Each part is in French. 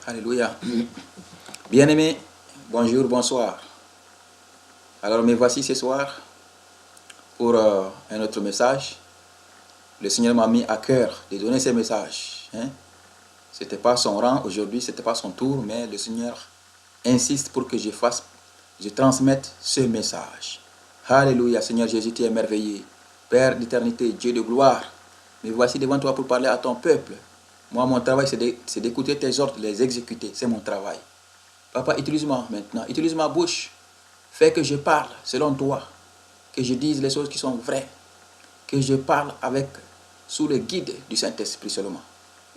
Alléluia. Bien-aimés, bonjour, bonsoir. Alors me voici ce soir pour un autre message. Le Seigneur m'a mis à cœur de donner ce message. Ce n'était pas son rang aujourd'hui, ce n'était pas son tour, mais le Seigneur insiste pour que je transmette ce message. Alléluia, Seigneur Jésus, tu es merveilleux. Père d'éternité, Dieu de gloire, me voici devant toi pour parler à ton peuple. Moi, mon travail, c'est d'écouter tes ordres, de les exécuter. C'est mon travail. Papa, utilise-moi maintenant. Utilise ma bouche. Fais que je parle selon toi. Que je dise les choses qui sont vraies. Que je parle sous le guide du Saint-Esprit seulement.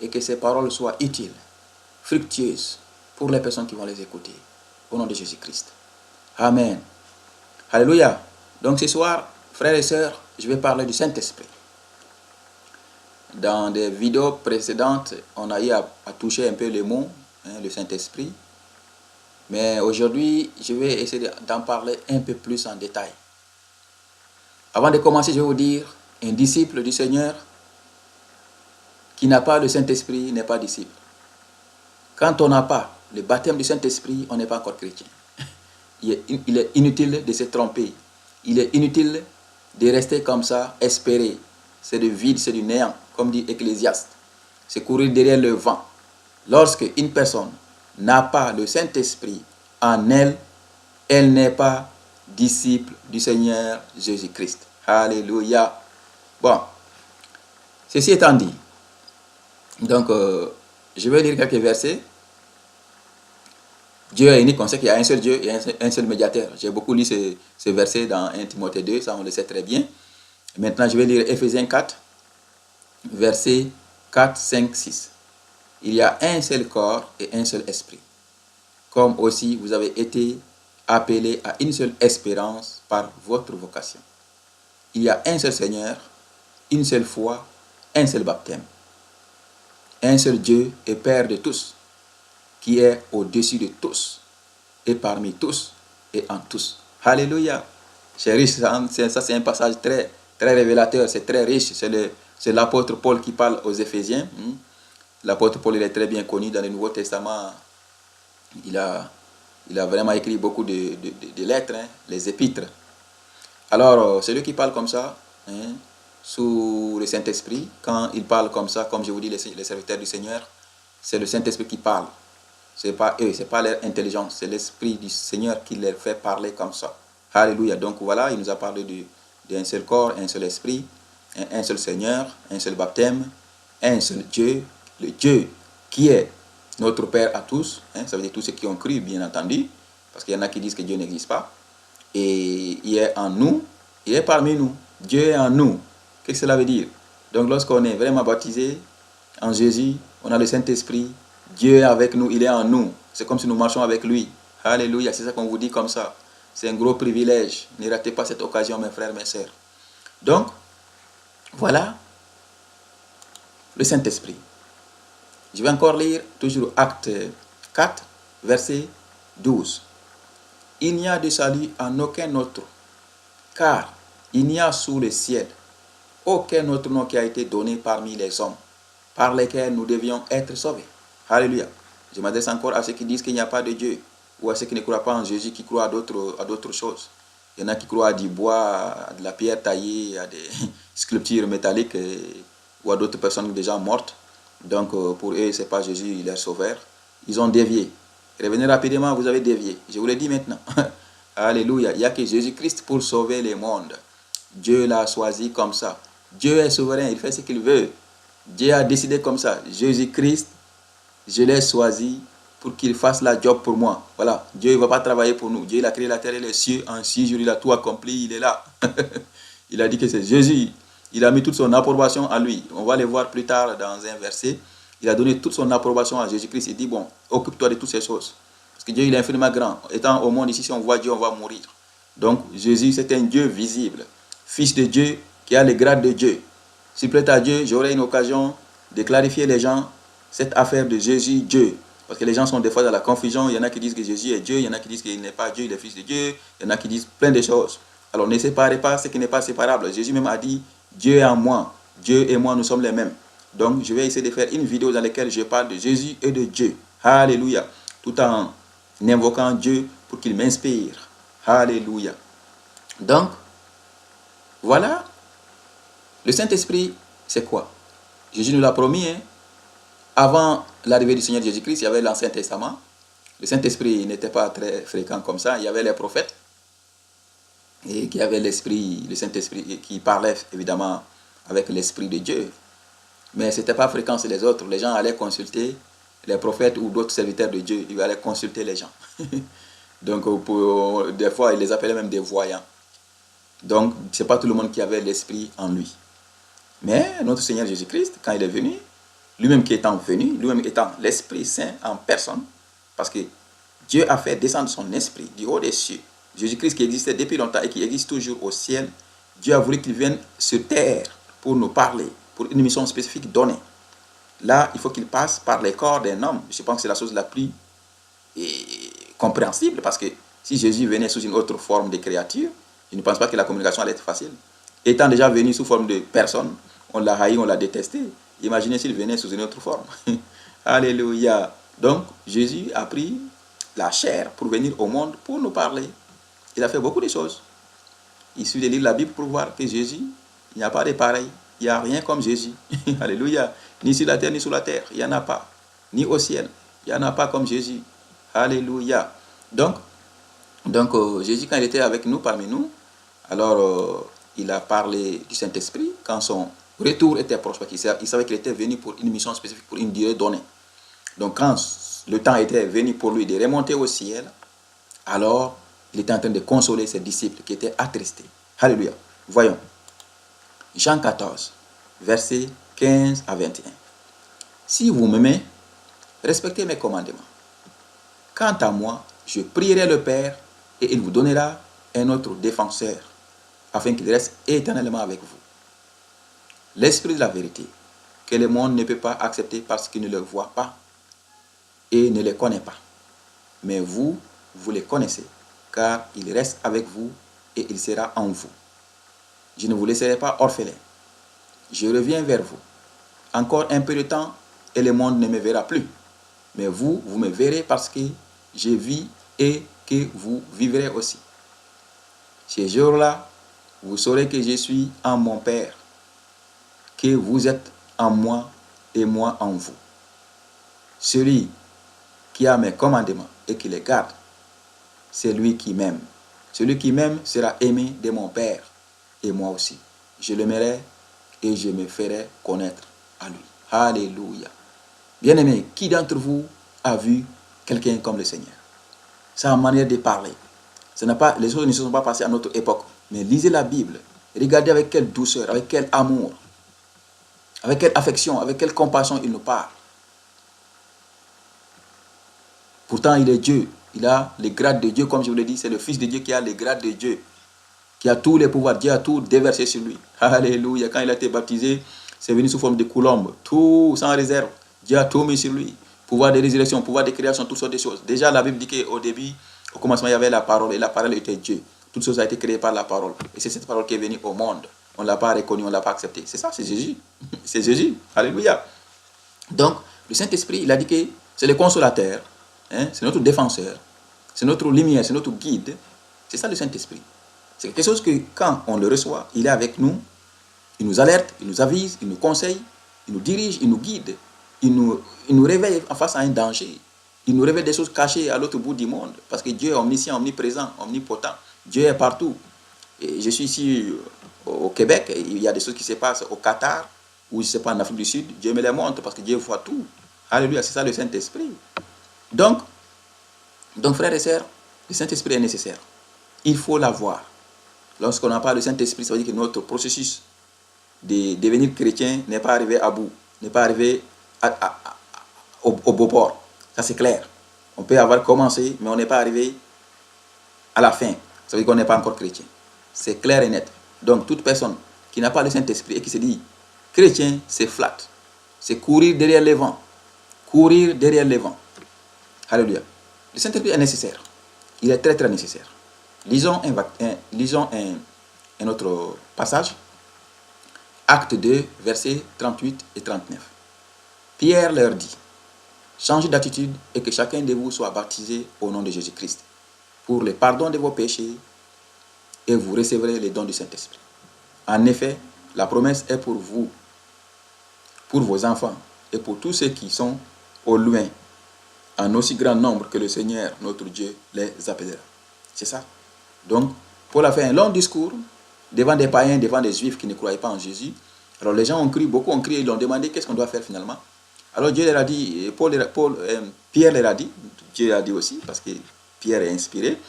Et que ces paroles soient utiles, fructueuses pour les personnes qui vont les écouter. Au nom de Jésus-Christ. Amen. Alléluia. Donc ce soir, frères et sœurs, je vais parler du Saint-Esprit. Dans des vidéos précédentes, on a eu à toucher un peu les mots, le Saint-Esprit. Mais aujourd'hui, je vais essayer d'en parler un peu plus en détail. Avant de commencer, je vais vous dire, un disciple du Seigneur qui n'a pas le Saint-Esprit n'est pas disciple. Quand on n'a pas le baptême du Saint-Esprit, on n'est pas encore chrétien. Il est inutile de se tromper. Il est inutile de rester comme ça, espérer. C'est du vide, c'est du néant, comme dit Ecclésiaste. C'est courir derrière le vent. Lorsque une personne n'a pas le Saint-Esprit en elle, elle n'est pas disciple du Seigneur Jésus-Christ. Alléluia. Bon, ceci étant dit, donc je vais lire quelques versets. Dieu est unique, on sait qu'il y a un seul Dieu et un seul médiateur. J'ai beaucoup lu ce verset dans 1 Timothée 2, ça on le sait très bien. Maintenant, je vais lire Éphésiens 4, versets 4, 5, 6. Il y a un seul corps et un seul esprit. Comme aussi vous avez été appelés à une seule espérance par votre vocation. Il y a un seul Seigneur, une seule foi, un seul baptême. Un seul Dieu et Père de tous, qui est au-dessus de tous, et parmi tous, et en tous. Alléluia. C'est riche, ça c'est un passage très révélateur, c'est très riche. C'est l'apôtre Paul qui parle aux Éphésiens. L'apôtre Paul, il est très bien connu dans le Nouveau Testament. Il a vraiment écrit beaucoup de lettres, les épîtres. Alors, c'est lui qui parle comme ça, sous le Saint-Esprit. Quand il parle comme ça, comme je vous dis, les serviteurs du Seigneur, c'est le Saint-Esprit qui parle. Ce n'est pas eux, ce n'est pas leur intelligence, c'est l'Esprit du Seigneur qui les fait parler comme ça. Alléluia. Donc voilà, il nous a parlé d'un seul corps, un seul esprit, un seul Seigneur, un seul baptême, un seul Dieu, le Dieu qui est notre Père à tous, ça veut dire tous ceux qui ont cru, bien entendu, parce qu'il y en a qui disent que Dieu n'existe pas, et il est en nous, il est parmi nous, Dieu est en nous. Qu'est-ce que cela veut dire? Donc lorsqu'on est vraiment baptisé en Jésus, on a le Saint-Esprit, Dieu est avec nous, il est en nous, c'est comme si nous marchons avec lui. Alléluia, c'est ça qu'on vous dit comme ça. C'est un gros privilège, ne ratez pas cette occasion mes frères, mes sœurs. Donc, voilà le Saint-Esprit. Je vais encore lire toujours Acte 4, verset 12. Il n'y a de salut en aucun autre, car il n'y a sous le ciel aucun autre nom qui a été donné parmi les hommes, par lesquels nous devions être sauvés. Alléluia. Je m'adresse encore à ceux qui disent qu'il n'y a pas de Dieu, ou à ceux qui ne croient pas en Jésus, qui croient à d'autres choses. Il y en a qui croient à du bois, à de la pierre taillée, à des sculptures métalliques, ou à d'autres personnes déjà mortes. Donc pour eux, ce n'est pas Jésus, il est sauveur. Ils ont dévié. Revenez rapidement, vous avez dévié. Je vous le dis maintenant. Alléluia. Il n'y a que Jésus-Christ pour sauver le monde. Dieu l'a choisi comme ça. Dieu est souverain, il fait ce qu'il veut. Dieu a décidé comme ça. Jésus-Christ, je l'ai choisi pour qu'il fasse la job pour moi. Voilà. Dieu ne va pas travailler pour nous. Dieu il a créé la terre et les cieux. En 6 jours, il a tout accompli. Il est là. Il a dit que c'est Jésus. Il a mis toute son approbation à lui. On va le voir plus tard dans un verset. Il a donné toute son approbation à Jésus-Christ. Il dit, bon, occupe-toi de toutes ces choses. Parce que Dieu, il est infiniment grand. Étant au monde ici, si on voit Dieu, on va mourir. Donc, Jésus, c'est un Dieu visible. Fils de Dieu, qui a le grade de Dieu. S'il plaît à Dieu, j'aurai une occasion de clarifier les gens cette affaire de Jésus, Dieu. Parce que les gens sont des fois dans la confusion. Il y en a qui disent que Jésus est Dieu. Il y en a qui disent qu'il n'est pas Dieu, il est fils de Dieu. Il y en a qui disent plein de choses. Alors, ne séparez pas ce qui n'est pas séparable. Jésus même a dit, Dieu est en moi. Dieu et moi, nous sommes les mêmes. Donc, je vais essayer de faire une vidéo dans laquelle je parle de Jésus et de Dieu. Alléluia. Tout en invoquant Dieu pour qu'il m'inspire. Alléluia. Donc, voilà, le Saint-Esprit, c'est quoi? Jésus nous l'a promis, hein? Avant l'arrivée du Seigneur Jésus-Christ, il y avait l'Ancien Testament. Le Saint-Esprit n'était pas très fréquent comme ça. Il y avait les prophètes et qui avaient l'Esprit, le Saint-Esprit, qui parlait évidemment avec l'Esprit de Dieu. Mais ce n'était pas fréquent chez les autres. Les gens allaient consulter les prophètes ou d'autres serviteurs de Dieu. Ils allaient consulter les gens. Donc, des fois, ils les appelaient même des voyants. Donc, ce n'est pas tout le monde qui avait l'Esprit en lui. Mais notre Seigneur Jésus-Christ, quand il est venu, lui-même qui étant venu, lui-même étant l'Esprit Saint en personne, parce que Dieu a fait descendre son Esprit du haut des cieux. Jésus-Christ qui existait depuis longtemps et qui existe toujours au ciel, Dieu a voulu qu'il vienne sur terre pour nous parler, pour une mission spécifique donnée. Là, il faut qu'il passe par les corps d'un homme. Je pense que c'est la chose la plus compréhensible, parce que si Jésus venait sous une autre forme de créature, je ne pense pas que la communication allait être facile. Étant déjà venu sous forme de personne, on l'a haï, on l'a détesté. Imaginez s'il venait sous une autre forme. Alléluia. Donc, Jésus a pris la chair pour venir au monde, pour nous parler. Il a fait beaucoup de choses. Il suffit de lire la Bible pour voir que Jésus, il n'y a pas de pareil. Il n'y a rien comme Jésus. Alléluia. Ni sur la terre, ni sous la terre. Il n'y en a pas. Ni au ciel. Il n'y en a pas comme Jésus. Alléluia. Donc Jésus, quand il était avec nous, parmi nous, alors il a parlé du Saint-Esprit quand son retour était proche. Parce qu'il savait qu'il était venu pour une mission spécifique, pour une durée donnée. Donc quand le temps était venu pour lui de remonter au ciel, alors il était en train de consoler ses disciples qui étaient attristés. Alléluia. Voyons. Jean 14, versets 15 à 21. Si vous m'aimez, respectez mes commandements. Quant à moi, je prierai le Père et il vous donnera un autre défenseur, afin qu'il reste éternellement avec vous. L'Esprit de la vérité, que le monde ne peut pas accepter parce qu'il ne le voit pas et ne le connaît pas. Mais vous, vous le connaissez, car il reste avec vous et il sera en vous. Je ne vous laisserai pas orphelin. Je reviens vers vous. Encore un peu de temps et le monde ne me verra plus. Mais vous, vous me verrez parce que je vis et que vous vivrez aussi. Ces jours-là, vous saurez que je suis en mon Père, que vous êtes en moi et moi en vous. Celui qui a mes commandements et qui les garde, c'est lui qui m'aime. Celui qui m'aime sera aimé de mon Père et moi aussi. Je l'aimerai et je me ferai connaître à lui. Alléluia. Bien-aimé, qui d'entre vous a vu quelqu'un comme le Seigneur? Sa manière de parler. Les choses ne se sont pas passées à notre époque. Mais lisez la Bible. Regardez avec quelle douceur, avec quel amour, avec quelle affection, avec quelle compassion il nous parle. Pourtant, il est Dieu. Il a les grades de Dieu, comme je vous l'ai dit. C'est le Fils de Dieu qui a les grades de Dieu, qui a tous les pouvoirs. Dieu a tout déversé sur lui. Alléluia. Quand il a été baptisé, c'est venu sous forme de colombe. Tout sans réserve. Dieu a tout mis sur lui. Pouvoir de résurrection, pouvoir de création, toutes sortes de choses. Déjà, la Bible dit qu'au début, au commencement, il y avait la parole. Et la parole était Dieu. Toute chose a été créée par la parole. Et c'est cette parole qui est venue au monde. On ne l'a pas reconnue, on ne l'a pas acceptée. C'est ça, c'est Jésus. C'est Jésus. Alléluia. Donc, le Saint-Esprit, il a dit que c'est le consolateur. Hein, c'est notre défenseur. C'est notre lumière, c'est notre guide. C'est ça le Saint-Esprit. C'est quelque chose que quand on le reçoit, il est avec nous. Il nous alerte, il nous avise, il nous conseille, il nous dirige, il nous guide. Il nous réveille face à un danger. Il nous révèle des choses cachées à l'autre bout du monde. Parce que Dieu est omniscient, omniprésent, omnipotent. Dieu est partout. Et je suis ici au Québec. Et il y a des choses qui se passent au Qatar ou je ne sais pas, en Afrique du Sud. Dieu me les montre parce que Dieu voit tout. Alléluia, c'est ça le Saint-Esprit. Donc, frères et sœurs, le Saint-Esprit est nécessaire. Il faut l'avoir. Lorsqu'on n'a pas le Saint-Esprit, ça veut dire que notre processus de devenir chrétien n'est pas arrivé à bout, n'est pas arrivé au beau port. Ça, c'est clair. On peut avoir commencé, mais on n'est pas arrivé à la fin. Ça veut dire qu'on n'est pas encore chrétien. C'est clair et net. Donc, toute personne qui n'a pas le Saint-Esprit et qui se dit chrétien, c'est flat. C'est courir derrière les vents. Courir derrière les vents. Alléluia. Le Saint-Esprit est nécessaire. Il est très, très nécessaire. Lisons un autre passage. Acte 2, versets 38 et 39. Pierre leur dit, changez d'attitude et que chacun de vous soit baptisé au nom de Jésus-Christ pour le pardon de vos péchés et vous recevrez les dons du Saint-Esprit. En effet, la promesse est pour vous, pour vos enfants et pour tous ceux qui sont au loin, en aussi grand nombre que le Seigneur, notre Dieu, les appellera. C'est ça. Donc, Paul a fait un long discours devant des païens, devant des juifs qui ne croyaient pas en Jésus. Alors les gens ont crié, beaucoup ont crié, ils ont demandé qu'est-ce qu'on doit faire finalement. Alors Dieu leur a dit, Pierre leur a dit, Dieu leur a dit aussi, parce que Pierre est inspiré.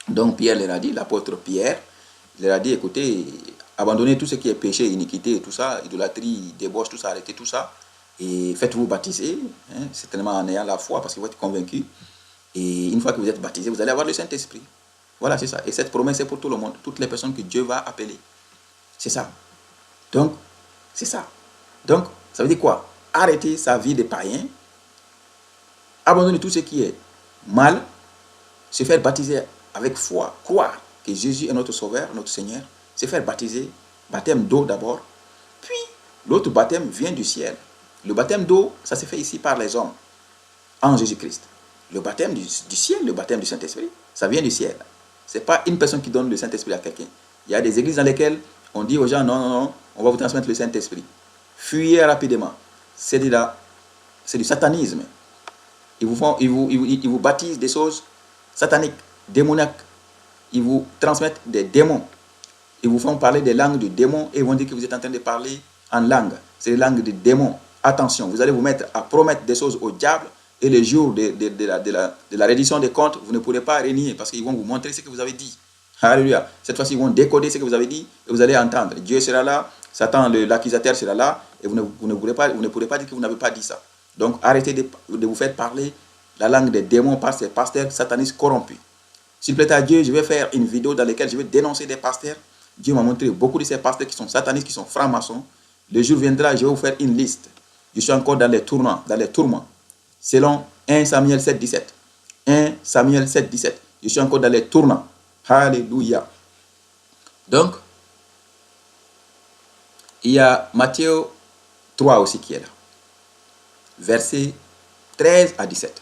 Donc Pierre leur a dit, l'apôtre Pierre, il leur a dit, écoutez, abandonnez tout ce qui est péché, iniquité, tout ça, idolâtrie, débauche, tout ça, arrêtez tout ça, et faites-vous baptiser, certainement en ayant la foi, parce que vous êtes convaincus. Et une fois que vous êtes baptisés, vous allez avoir le Saint-Esprit. Voilà, c'est ça. Et cette promesse est pour tout le monde, toutes les personnes que Dieu va appeler. C'est ça. Donc, c'est ça. Donc, ça veut dire quoi? Arrêter sa vie de païen, abandonner tout ce qui est mal, se faire baptiser avec foi, croire que Jésus est notre Sauveur, notre Seigneur, se faire baptiser, baptême d'eau d'abord, puis l'autre baptême vient du ciel. Le baptême d'eau, ça se fait ici par les hommes, en Jésus-Christ. Le baptême du ciel, le baptême du Saint-Esprit, ça vient du ciel. Ce n'est pas une personne qui donne le Saint-Esprit à quelqu'un. Il y a des églises dans lesquelles on dit aux gens, non, non, non, on va vous transmettre le Saint-Esprit. Fuyez rapidement. C'est du satanisme. Ils vous baptisent des choses sataniques, démoniaques. Ils vous transmettent des démons. Ils vous font parler des langues de démons et ils vont dire que vous êtes en train de parler en langue. C'est les langues de démons. Attention, vous allez vous mettre à promettre des choses au diable et le jour de la reddition des comptes, vous ne pourrez pas renier parce qu'ils vont vous montrer ce que vous avez dit. Alléluia. Cette fois-ci, ils vont décoder ce que vous avez dit et vous allez entendre. Dieu sera là, Satan, l'accusateur, sera là et vous ne pourrez pas dire que vous n'avez pas dit ça. Donc, arrêtez de vous faire parler la langue des démons par ces pasteurs satanistes corrompus. S'il plaît à Dieu, je vais faire une vidéo dans laquelle je vais dénoncer des pasteurs. Dieu m'a montré beaucoup de ces pasteurs qui sont satanistes, qui sont francs-maçons. Le jour viendra, je vais vous faire une liste. Je suis encore dans les tourments. Selon 1 Samuel 7, 17. 1 Samuel 7, 17. Je suis encore dans les tournants. Alléluia. Donc, il y a Matthieu 3 aussi qui est là. Versets 13 à 17.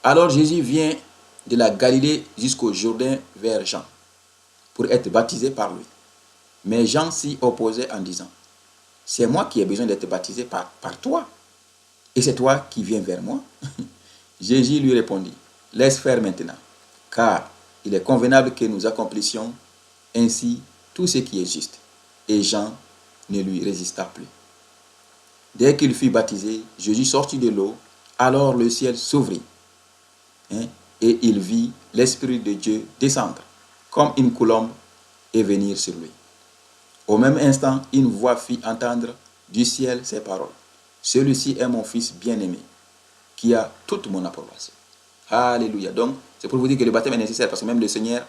Alors Jésus vient de la Galilée jusqu'au Jourdain vers Jean pour être baptisé par lui. Mais Jean s'y opposait en disant, c'est moi qui ai besoin d'être baptisé par toi. Et c'est toi qui viens vers moi. Jésus lui répondit, laisse faire maintenant, car il est convenable que nous accomplissions ainsi tout ce qui est juste. Et Jean ne lui résista plus. Dès qu'il fut baptisé, Jésus sortit de l'eau, alors le ciel s'ouvrit, et il vit l'Esprit de Dieu descendre, comme une colombe, et venir sur lui. Au même instant, une voix fit entendre du ciel ces paroles. Celui-ci est mon fils bien-aimé, qui a toute mon approbation. Alléluia. Donc, c'est pour vous dire que le baptême est nécessaire, parce que même le Seigneur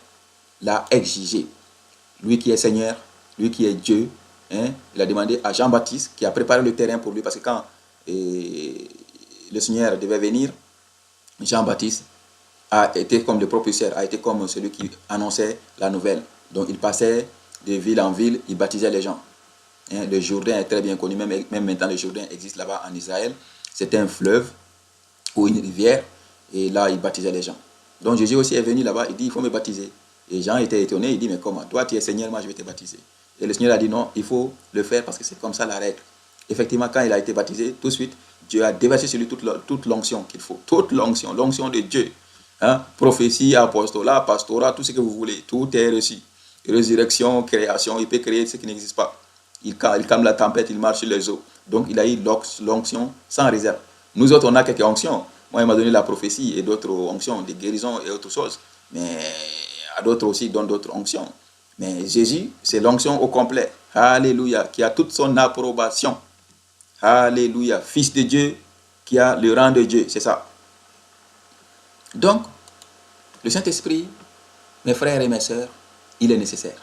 l'a exigé. Lui qui est Seigneur, lui qui est Dieu, il a demandé à Jean-Baptiste, qui a préparé le terrain pour lui, parce que quand le Seigneur devait venir, Jean-Baptiste a été comme le propulseur, a été comme celui qui annonçait la nouvelle. Donc il passait de ville en ville, il baptisait les gens. Le Jourdain est très bien connu, même maintenant le Jourdain existe là-bas en Israël. C'était un fleuve ou une rivière, et là il baptisait les gens. Donc Jésus aussi est venu là-bas, il dit il faut me baptiser. Et Jean était étonné, il dit mais comment? Toi tu es Seigneur, moi je vais te baptiser. Et le Seigneur a dit non, il faut le faire parce que c'est comme ça la règle. Effectivement, quand il a été baptisé, tout de suite, Dieu a déversé sur lui toute l'onction qu'il faut. Toute l'onction de Dieu. Prophétie, apostolat, pastorat, tout ce que vous voulez. Tout est reçu. Résurrection, création, il peut créer ce qui n'existe pas. Il calme la tempête, il marche sur les eaux. Donc il a eu l'onction sans réserve. Nous autres, on a quelques onctions. Moi, il m'a donné la prophétie et d'autres onctions, des guérisons et autres choses. Mais à d'autres aussi, donnent d'autres onctions. Mais Jésus, c'est l'onction au complet. Alléluia, qui a toute son approbation. Alléluia, Fils de Dieu, qui a le rang de Dieu, c'est ça. Donc, le Saint-Esprit, mes frères et mes sœurs, il est nécessaire.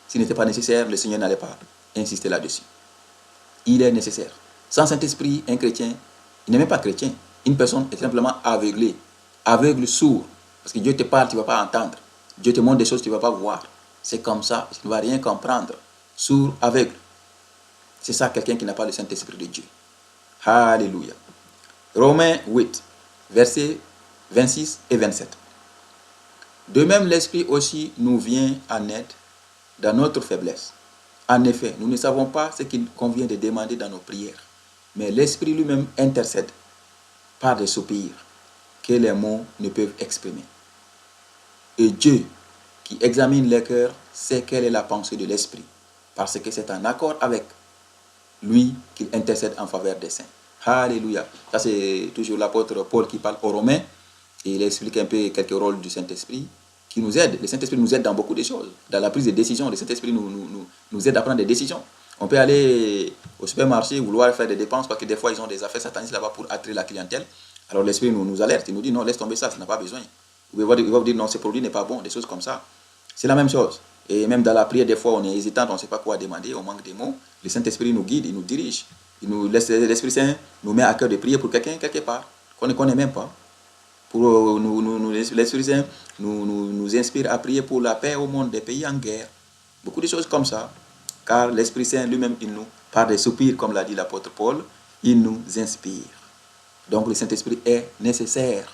S'il n'était pas nécessaire, le Seigneur n'allait pas insister là-dessus. Il est nécessaire. Sans Saint-Esprit, un chrétien, il n'est même pas chrétien. Une personne est simplement aveuglée, aveugle, sourd. Parce que Dieu te parle, tu ne vas pas entendre. Dieu te montre des choses, tu ne vas pas voir. C'est comme ça, tu ne vas rien comprendre. Sourd, aveugle. C'est ça quelqu'un qui n'a pas le Saint-Esprit de Dieu. Alléluia. Romains 8, versets 26 et 27. De même, l'Esprit aussi nous vient en aide dans notre faiblesse. En effet, nous ne savons pas ce qu'il convient de demander dans nos prières, mais l'Esprit lui-même intercède par des soupirs que les mots ne peuvent exprimer. Et Dieu, qui examine les cœurs, sait quelle est la pensée de l'Esprit, parce que c'est en accord avec lui qu'il intercède en faveur des saints. Alléluia. Ça, c'est toujours l'apôtre Paul qui parle aux Romains, et il explique un peu quelques rôles du Saint-Esprit qui nous aide. Le Saint-Esprit nous aide dans beaucoup de choses. Dans la prise de décision, le Saint-Esprit nous aide à prendre des décisions. On peut aller au supermarché, vouloir faire des dépenses parce que des fois, ils ont des affaires satanistes là-bas pour attirer la clientèle. Alors l'Esprit nous alerte, il nous dit non, laisse tomber ça, ça n'a pas besoin. Il va vous dire non, ce produit n'est pas bon, des choses comme ça. C'est la même chose. Et même dans la prière, des fois, on est hésitant, on ne sait pas quoi demander, on manque des mots. Le Saint-Esprit nous guide, il nous dirige. Il nous laisse, l'Esprit Saint nous met à cœur de prier pour quelqu'un quelque part, qu'on ne connaît même pas. Pour l'Esprit Saint nous inspire à prier pour la paix au monde des pays en guerre. Beaucoup de choses comme ça. Car l'Esprit Saint lui-même, il nous, par des soupirs, comme l'a dit l'apôtre Paul, il nous inspire. Donc le Saint-Esprit est nécessaire.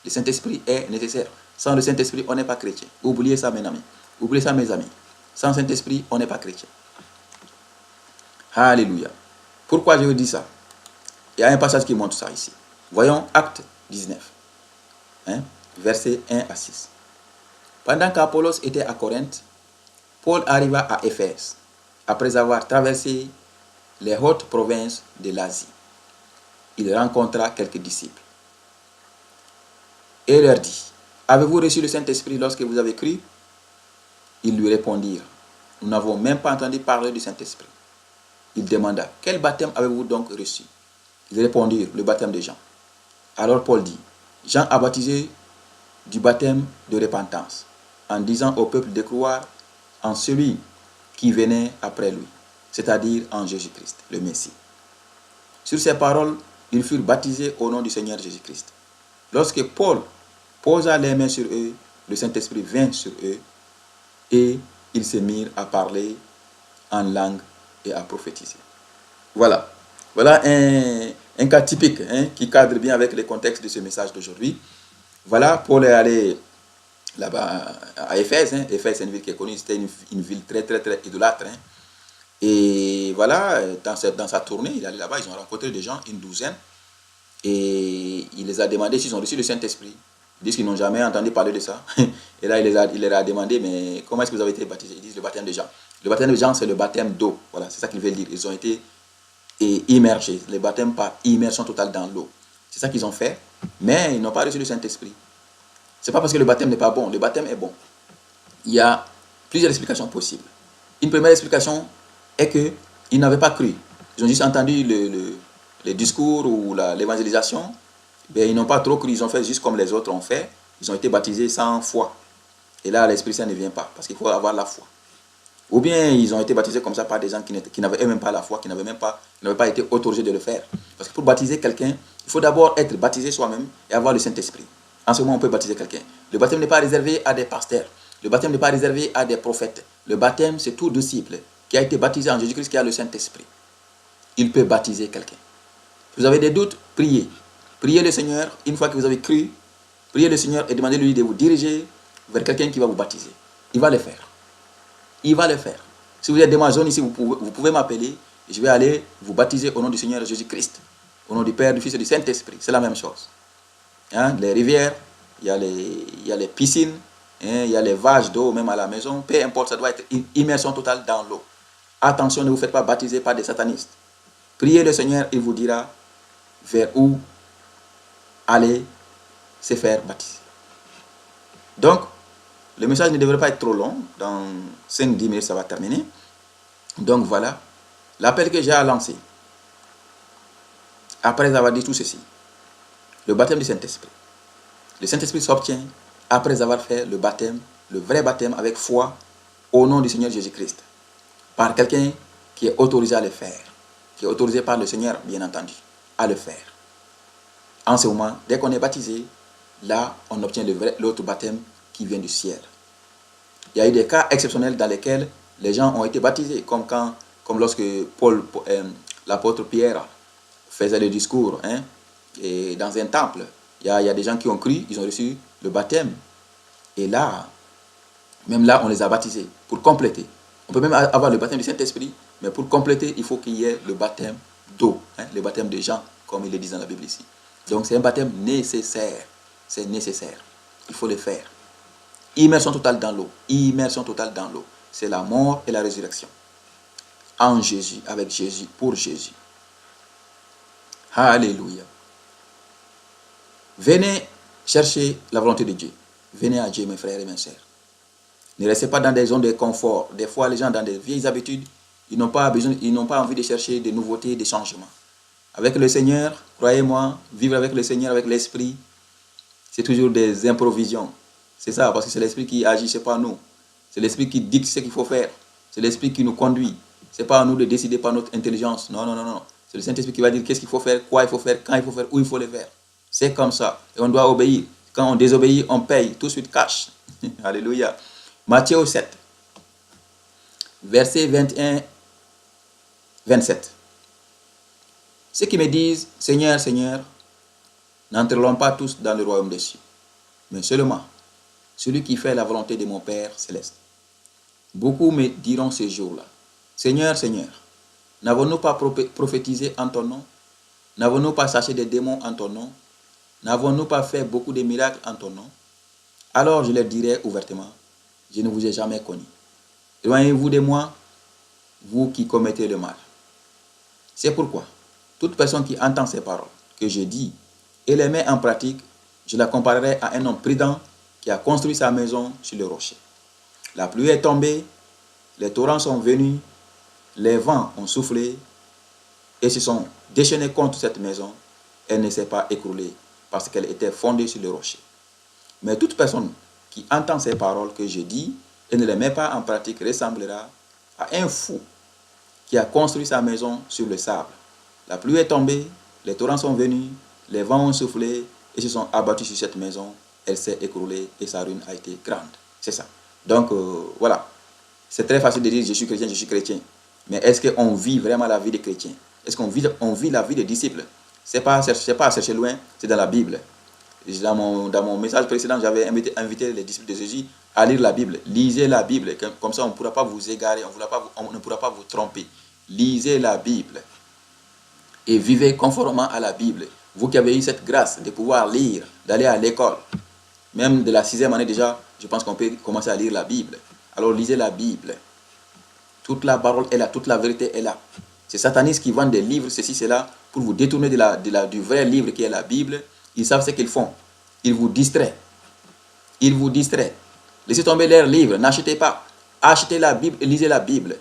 Le Saint-Esprit est nécessaire. Sans le Saint-Esprit, on n'est pas chrétien. Oubliez ça, mes amis. Oubliez ça, mes amis. Sans Saint-Esprit, on n'est pas chrétien. Alléluia. Pourquoi je vous dis ça? Il y a un passage qui montre ça ici. Voyons Acte 19. Versets 1 à 6. Pendant qu'Apollos était à Corinthe, Paul arriva à Éphèse, après avoir traversé les hautes provinces de l'Asie. Il rencontra quelques disciples et leur dit: avez-vous reçu le Saint-Esprit lorsque vous avez cru? Ils lui répondirent: nous n'avons même pas entendu parler du Saint-Esprit. Il demanda: quel baptême avez-vous donc reçu? Ils répondirent: le baptême de Jean. Alors Paul dit: Jean a baptisé du baptême de repentance, en disant au peuple de croire en celui qui venait après lui, c'est-à-dire en Jésus-Christ, le Messie. Sur ces paroles, ils furent baptisés au nom du Seigneur Jésus-Christ. Lorsque Paul posa les mains sur eux, le Saint-Esprit vint sur eux et ils se mirent à parler en langue et à prophétiser. Voilà. Voilà un cas typique qui cadre bien avec le contexte de ce message d'aujourd'hui. Voilà, Paul est allé là-bas à Éphèse. Éphèse, c'est une ville qui est connue, c'était une ville très, très, très idolâtre. Et voilà, dans sa tournée, il est allé là-bas, ils ont rencontré des gens, une douzaine, et il les a demandé s'ils ont reçu le Saint-Esprit. Ils disent qu'ils n'ont jamais entendu parler de ça. Et là, il leur a demandé, mais comment est-ce que vous avez été baptisés? Ils disent le baptême de Jean. Le baptême de Jean, c'est le baptême d'eau. Voilà, c'est ça qu'ils veulent dire. Ils ont été immergés. Le baptême par immersion totale dans l'eau. C'est ça qu'ils ont fait, mais ils n'ont pas reçu le Saint-Esprit. Ce n'est pas parce que le baptême n'est pas bon. Le baptême est bon. Il y a plusieurs explications possibles. Une première explication est qu'ils n'avaient pas cru. Ils ont juste entendu le discours ou l'évangélisation. Ils n'ont pas trop cru. Ils ont fait juste comme les autres ont fait. Ils ont été baptisés sans foi. Et là, l'Esprit Saint ne vient pas parce qu'il faut avoir la foi. Ou bien ils ont été baptisés comme ça par des gens qui n'avaient même pas la foi, qui n'avaient pas été autorisés de le faire. Parce que pour baptiser quelqu'un, il faut d'abord être baptisé soi-même et avoir le Saint-Esprit. En ce moment, on peut baptiser quelqu'un. Le baptême n'est pas réservé à des pasteurs. Le baptême n'est pas réservé à des prophètes. Le baptême, c'est tout disciple qui a été baptisé en Jésus-Christ, qui a le Saint-Esprit. Il peut baptiser quelqu'un. Si vous avez des doutes, priez. Priez le Seigneur. Une fois que vous avez cru, priez le Seigneur et demandez-lui de vous diriger vers quelqu'un qui va vous baptiser. Il va le faire. Il va le faire. Si vous êtes de ma zone ici, vous pouvez m'appeler et je vais aller vous baptiser au nom du Seigneur Jésus-Christ. Au nom du Père, du Fils et du Saint-Esprit. C'est la même chose. Les rivières, il y a les piscines, il y a les vaches d'eau même à la maison. Peu importe, ça doit être une immersion totale dans l'eau. Attention, ne vous faites pas baptiser par des satanistes. Priez le Seigneur, il vous dira vers où aller se faire baptiser. Donc, le message ne devrait pas être trop long. Dans 5-10 minutes, ça va terminer. Donc voilà, l'appel que j'ai à lancer. Après avoir dit tout ceci, le baptême du Saint-Esprit. Le Saint-Esprit s'obtient après avoir fait le baptême, le vrai baptême avec foi au nom du Seigneur Jésus-Christ. Par quelqu'un qui est autorisé à le faire. Qui est autorisé par le Seigneur, bien entendu, à le faire. En ce moment, dès qu'on est baptisé, là, on obtient l'autre baptême qui vient du ciel. Il y a eu des cas exceptionnels dans lesquels les gens ont été baptisés, comme lorsque l'apôtre Pierre faisait le discours. Et dans un temple, il y a des gens qui ont cru, ils ont reçu le baptême. Et là, même là, on les a baptisés pour compléter. On peut même avoir le baptême du Saint-Esprit, mais pour compléter, il faut qu'il y ait le baptême d'eau, le baptême de Jean, comme il le dit dans la Bible ici. Donc c'est un baptême nécessaire. C'est nécessaire. Il faut le faire. Immersion totale dans l'eau. Immersion totale dans l'eau. C'est la mort et la résurrection. En Jésus, avec Jésus, pour Jésus. Alléluia. Venez chercher la volonté de Dieu. Venez à Dieu, mes frères et mes sœurs. Ne restez pas dans des zones de confort. Des fois, les gens dans des vieilles habitudes, ils n'ont pas envie de chercher des nouveautés, des changements. Avec le Seigneur, croyez-moi, vivre avec le Seigneur, avec l'Esprit, c'est toujours des improvisions. C'est ça, parce que c'est l'Esprit qui agit, c'est pas nous. C'est l'Esprit qui dicte ce qu'il faut faire. C'est l'Esprit qui nous conduit. C'est pas à nous de décider par notre intelligence. Non, non, non, non. C'est le Saint-Esprit qui va dire qu'est-ce qu'il faut faire, quoi il faut faire, quand il faut faire, où il faut le faire. C'est comme ça. Et on doit obéir. Quand on désobéit, on paye tout de suite cash. Alléluia. Matthieu 7, versets 21, 27. Ceux qui me disent, Seigneur, Seigneur, n'entreront pas tous dans le royaume des cieux, mais seulement celui qui fait la volonté de mon Père céleste. Beaucoup me diront ce jour-là, Seigneur, Seigneur, n'avons-nous pas prophétisé en ton nom? N'avons-nous pas chassé des démons en ton nom? N'avons-nous pas fait beaucoup de miracles en ton nom? Alors je leur dirai ouvertement, je ne vous ai jamais connu. Éloignez-vous de moi, vous qui commettez le mal. C'est pourquoi, toute personne qui entend ces paroles que je dis et les met en pratique, je la comparerai à un homme prudent qui a construit sa maison sur le rocher. La pluie est tombée, les torrents sont venus, les vents ont soufflé et se sont déchaînés contre cette maison. Elle ne s'est pas écroulée parce qu'elle était fondée sur le rocher. Mais toute personne qui entend ces paroles que je dis et ne les met pas en pratique ressemblera à un fou qui a construit sa maison sur le sable. La pluie est tombée, les torrents sont venus, les vents ont soufflé et se sont abattus sur cette maison. Elle s'est écroulée et sa ruine a été grande. C'est ça. Donc, voilà. C'est très facile de dire je suis chrétien, je suis chrétien. Mais est-ce qu'on vit vraiment la vie des chrétiens? Est-ce qu'on vit la vie des disciples? Ce n'est pas à chercher loin, c'est dans la Bible. Dans mon message précédent, j'avais invité les disciples de Jésus à lire la Bible. Lisez la Bible, comme ça on ne pourra pas vous égarer, on ne pourra pas vous tromper. Lisez la Bible et vivez conformément à la Bible. Vous qui avez eu cette grâce de pouvoir lire, d'aller à l'école, même de la 6e année déjà, je pense qu'on peut commencer à lire la Bible. Alors lisez la Bible. Toute la parole est là, toute la vérité est là. C'est Satanistes qui vendent des livres, ceci, cela, pour vous détourner du vrai livre qui est la Bible. Ils savent ce qu'ils font. Ils vous distraient. Ils vous distraient. Laissez tomber leurs livres, n'achetez pas. Achetez la Bible et lisez la Bible.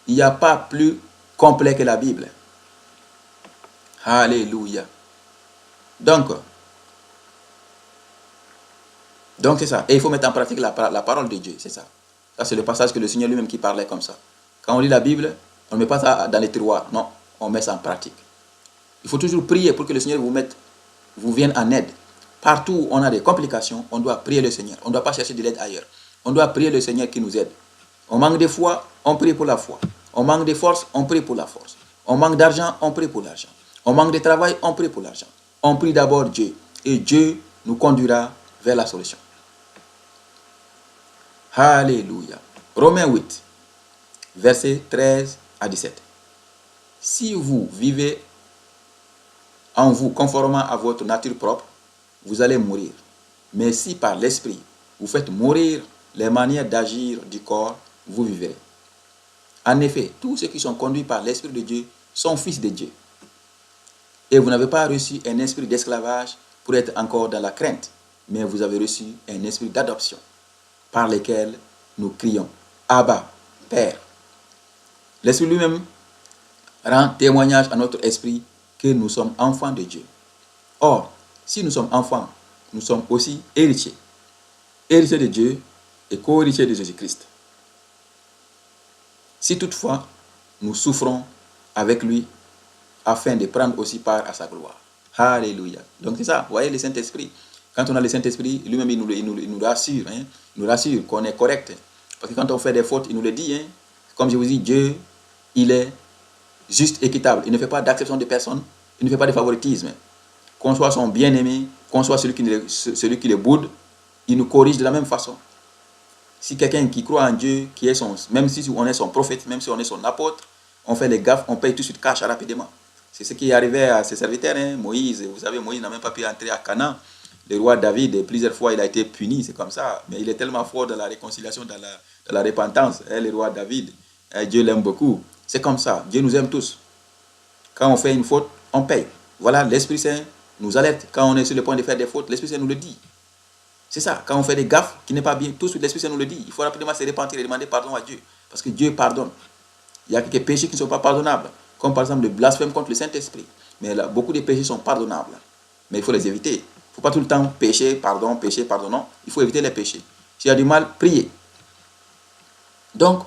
Il n'y a pas plus complet que la Bible. Alléluia. Donc c'est ça. Et il faut mettre en pratique la parole de Dieu, c'est ça. Ça, c'est le passage que le Seigneur lui-même qui parlait comme ça. Quand on lit la Bible, on ne met pas ça dans les tiroirs. Non, on met ça en pratique. Il faut toujours prier pour que le Seigneur vous vienne en aide. Partout où on a des complications, on doit prier le Seigneur. On ne doit pas chercher de l'aide ailleurs. On doit prier le Seigneur qui nous aide. On manque de foi, on prie pour la foi. On manque de force, on prie pour la force. On manque d'argent, on prie pour l'argent. On manque de travail, on prie pour l'argent. On prie d'abord Dieu. Et Dieu nous conduira vers la solution. Alléluia. Romains 8, versets 13 à 17. Si vous vivez en vous conformément à votre nature propre, vous allez mourir. Mais si par l'Esprit, vous faites mourir les manières d'agir du corps, vous vivrez. En effet, tous ceux qui sont conduits par l'Esprit de Dieu sont fils de Dieu. Et vous n'avez pas reçu un esprit d'esclavage pour être encore dans la crainte, mais vous avez reçu un esprit d'adoption par lequel nous crions Abba, Père. L'Esprit lui-même rend témoignage à notre esprit que nous sommes enfants de Dieu. Or, si nous sommes enfants, nous sommes aussi héritiers. Héritiers de Dieu et co-héritiers de Jésus-Christ. Si toutefois, nous souffrons avec lui afin de prendre aussi part à sa gloire. Alléluia. Donc c'est ça, vous voyez le Saint-Esprit. Quand on a le Saint-Esprit, lui-même il nous rassure. Il nous rassure qu'on est correct. Parce que quand on fait des fautes, il nous le dit. Comme je vous dis, Dieu, il est juste équitable. Il ne fait pas d'acception de personne. Il ne fait pas de favoritisme. qu'on soit son bien-aimé, qu'on soit celui qui le boude, il nous corrige de la même façon. Si quelqu'un qui croit en Dieu, même si on est son prophète, même si on est son apôtre, on fait les gaffes, on paye tout de suite cash rapidement. C'est ce qui est arrivé à ses serviteurs, hein. Moïse. Vous savez, Moïse n'a même pas pu entrer à Canaan. Le roi David, plusieurs fois, il a été puni, c'est comme ça. Mais il est tellement fort dans la réconciliation, dans la repentance. Hein, le roi David, hein, Dieu l'aime beaucoup. C'est comme ça. Dieu nous aime tous. Quand on fait une faute, on paye. Voilà, l'Esprit Saint nous alerte. Quand on est sur le point de faire des fautes, l'Esprit Saint nous le dit. C'est ça. Quand on fait des gaffes qui n'est pas bien, tout de suite, l'Esprit Saint nous le dit. Il faut rapidement se repentir et demander pardon à Dieu. Parce que Dieu pardonne. Il y a quelques péchés qui ne sont pas pardonnables. Comme par exemple le blasphème contre le Saint-Esprit. Mais là, beaucoup de péchés sont pardonnables. Mais il faut les éviter. Il ne faut pas tout le temps pécher, pardon, non. Il faut éviter les péchés. Si tu as du mal, prier. Donc,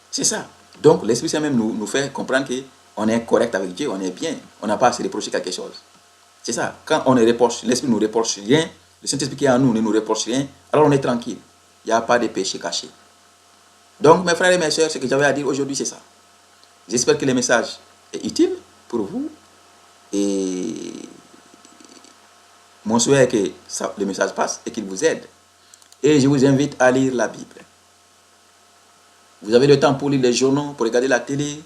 c'est ça. Donc, l'Esprit Saint même nous fait comprendre qu'on est correct avec Dieu, on est bien. On n'a pas à se reprocher quelque chose. C'est ça. Quand on ne reproche, l'Esprit ne nous reproche rien, le Saint-Esprit qui est en nous ne nous reproche rien, alors on est tranquille. Il n'y a pas de péché caché. Donc, mes frères et mes sœurs, ce que j'avais à dire aujourd'hui, c'est ça. J'espère que le message est utile pour vous. Et mon souhait est que le message passe et qu'il vous aide. Et je vous invite à lire la Bible. Vous avez le temps pour lire les journaux, pour regarder la télé,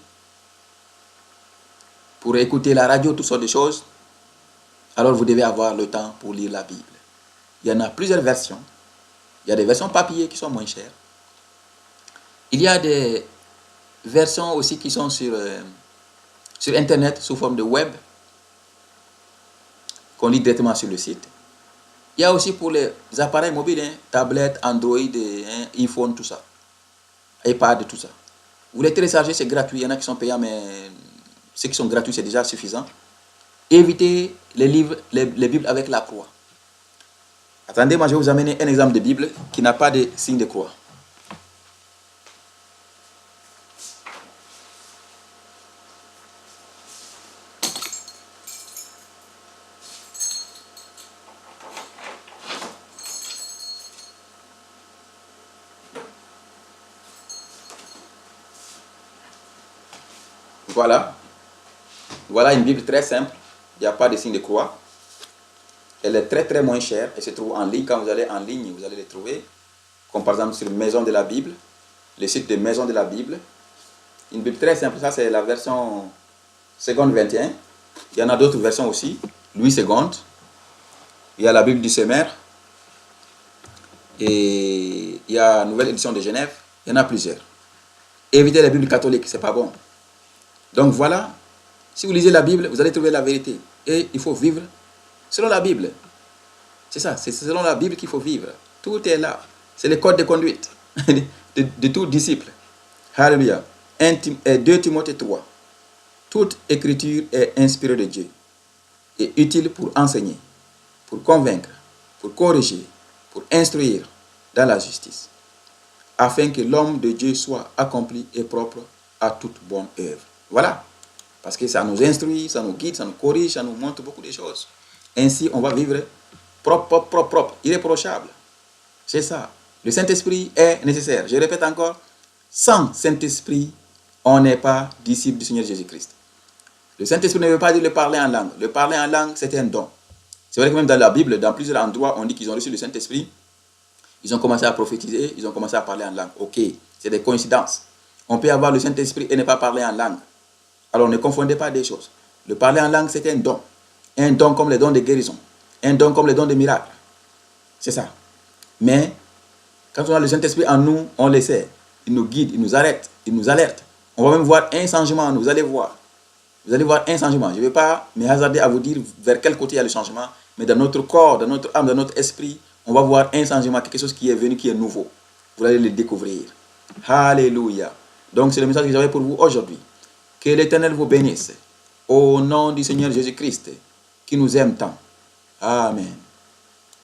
pour écouter la radio, toutes sortes de choses. Alors vous devez avoir le temps pour lire la Bible. Il y en a plusieurs versions. Il y a des versions papier qui sont moins chères. Il y a des versions aussi qui sont sur Internet sous forme de web, qu'on lit directement sur le site. Il y a aussi pour les appareils mobiles, hein, tablettes, Android, hein, iPhone, tout ça. iPad, tout ça. Vous les téléchargez, c'est gratuit. Il y en a qui sont payants, mais ceux qui sont gratuits, c'est déjà suffisant. Évitez les livres, les Bibles avec la croix. Attendez, moi je vais vous amener un exemple de Bible qui n'a pas de signe de croix. Voilà. Voilà une Bible très simple. Il n'y a pas de signe de croix. Elle est très moins chère. Elle se trouve en ligne. Quand vous allez en ligne, vous allez les trouver. Comme par exemple sur Maison de la Bible. Le site de Maison de la Bible. Une Bible très simple. Ça, c'est la version seconde 21. Il y en a d'autres versions aussi. Louis II. Il y a la Bible du Semeur. Et il y a la nouvelle édition de Genève. Il y en a plusieurs. Évitez la Bible catholique. C'est pas bon. Donc voilà, si vous lisez la Bible, vous allez trouver la vérité. Et il faut vivre selon la Bible. C'est ça, c'est selon la Bible qu'il faut vivre. Tout est là. C'est le code de conduite de tout disciple. Alléluia. 2 Timothée 3. Toute écriture est inspirée de Dieu et utile pour enseigner, pour convaincre, pour corriger, pour instruire dans la justice, afin que l'homme de Dieu soit accompli et propre à toute bonne œuvre. Voilà, parce que ça nous instruit, ça nous guide, ça nous corrige, ça nous montre beaucoup de choses. Ainsi, on va vivre propre, irréprochable. C'est ça. Le Saint-Esprit est nécessaire. Je répète encore, sans Saint-Esprit, on n'est pas disciple du Seigneur Jésus-Christ. Le Saint-Esprit ne veut pas dire le parler en langue. Le parler en langue, c'est un don. C'est vrai que même dans la Bible, dans plusieurs endroits, on dit qu'ils ont reçu le Saint-Esprit. Ils ont commencé à prophétiser, ils ont commencé à parler en langue. Ok, c'est des coïncidences. On peut avoir le Saint-Esprit et ne pas parler en langue. Alors ne confondez pas des choses. Le parler en langue, c'est un don. Un don comme les dons de guérison. Un don comme les dons de miracles. C'est ça. Mais, quand on a le Saint-Esprit en nous, on le sait. Il nous guide, il nous arrête, il nous alerte. On va même voir un changement, vous allez voir. Vous allez voir un changement. Je ne vais pas me hasarder à vous dire vers quel côté il y a le changement. Mais dans notre corps, dans notre âme, dans notre esprit, on va voir un changement, quelque chose qui est venu, qui est nouveau. Vous allez le découvrir. Alléluia. Donc, c'est le message que j'avais pour vous aujourd'hui. Que l'Éternel vous bénisse. Au nom du Seigneur Jésus-Christ, qui nous aime tant. Amen.